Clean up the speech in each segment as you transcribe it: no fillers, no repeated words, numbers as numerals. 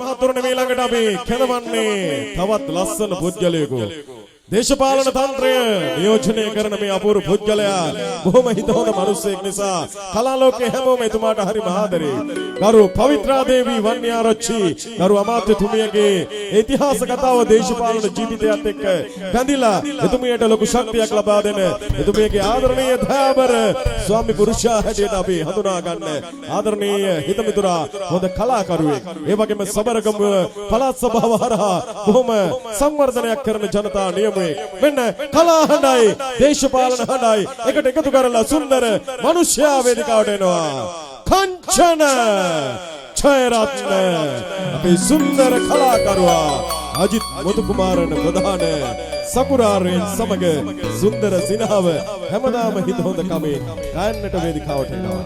මහතුරුනි මේ ළඟට අපි කෙනවන්නේ තවත් ලස්සන පුද්ගලයෙකු. දේශපාලන තන්ත්‍රය නියෝජනය කරන මේ අපූර්ව පුද්ගලයා බොහොම හිතහොඳ මිනිසෙක් නිසා කලා ලෝකේ හැමෝම එතුමාට හරි මහාදරේ. ගරු පවිත්‍රා දේවී වන්‍යාරච්චි ගරු අමාත්‍යතුමියගේ ඉතිහාස කතාව දේශපාලන ජීවිතයත් එක්ක බැඳිලා එතුමියට ලොකු ශක්තියක් ලබා දෙන එතුමියගේ ආදරණීය දයාබර ස්වාමි පුරුෂයා හැටියට අපි හඳුනා ගන්න ආදරණීය හිතමිතුරා හොඳ කලාකරුවෙක්. ඒ වගේම සබරගම පළාත් සභාව හරහා බොහොම සංවර්ධනයක් කරන ජනතා නියම මෙන්න කලා හඬයි දේශපාලන හඬයි එකට එකතු කරලා සුන්දර මනුෂ්‍යයා වේදිකාවට එනවා. කංචන ඡයරත්න අපේ සුන්දර කලාකරුවා අජිත් මුතුකුමාරන ප්‍රධාන සකුරාරෙන් සමග සුන්දර සිනහව හැමදාම හිත හොඳ කමේ ගායනට වේදිකාවට එනවා.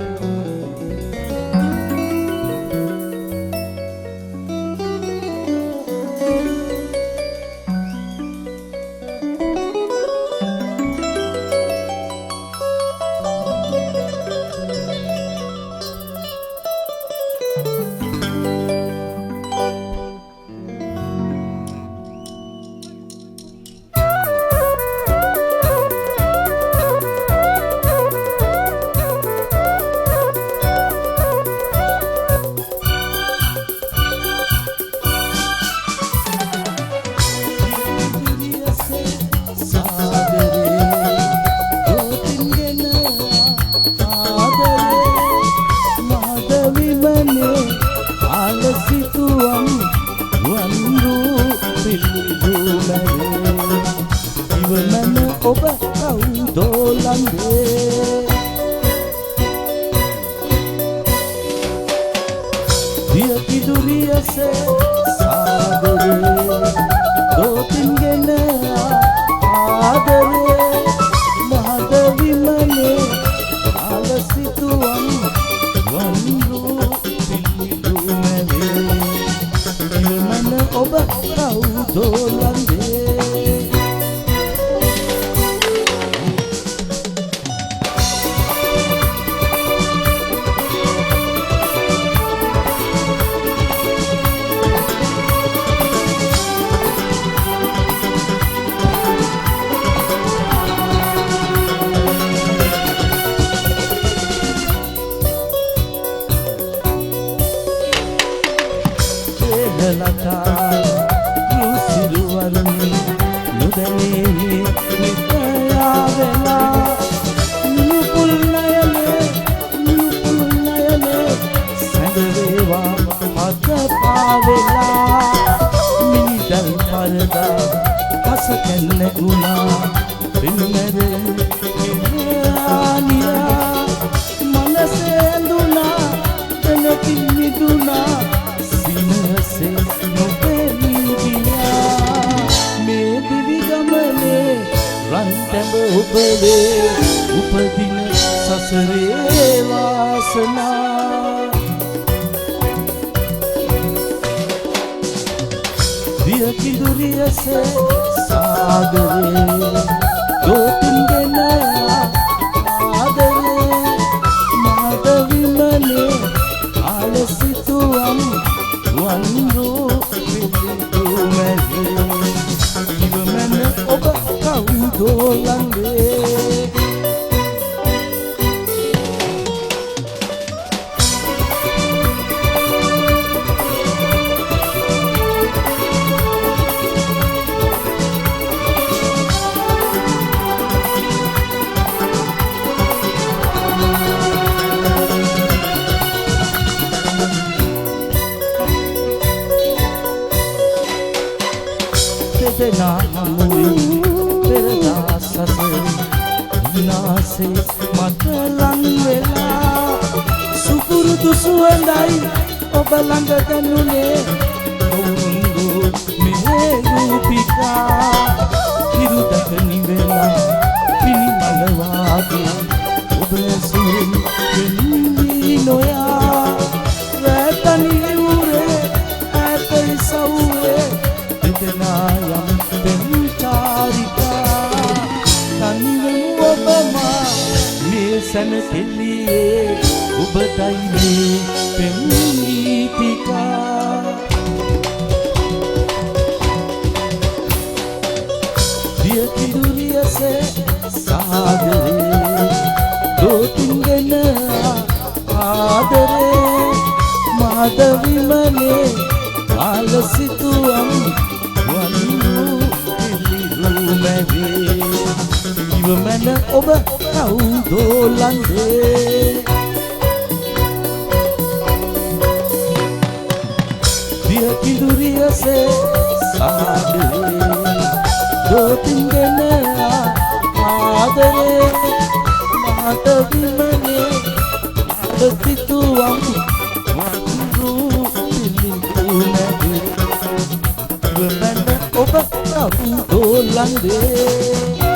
සැනසෙල්ලියේ ඔබ දයිනේ පෙම්නීතිකා සාගරේ දෝතිංගන ආදරේ මාද විමනේ ආලසිතුවම් වන්නු පිළිරුමැවේ ඉවමන ඔබ කවුදෝ ලන්දේ දිය කිඳුරියසේ සාගරේ දෝතිංගන ආදරේ මාත විමනේ ආලසිතුවම් වන්නු පිළිරුමැවේ ඉවමන ඔබ කවුදෝ ලන්දේ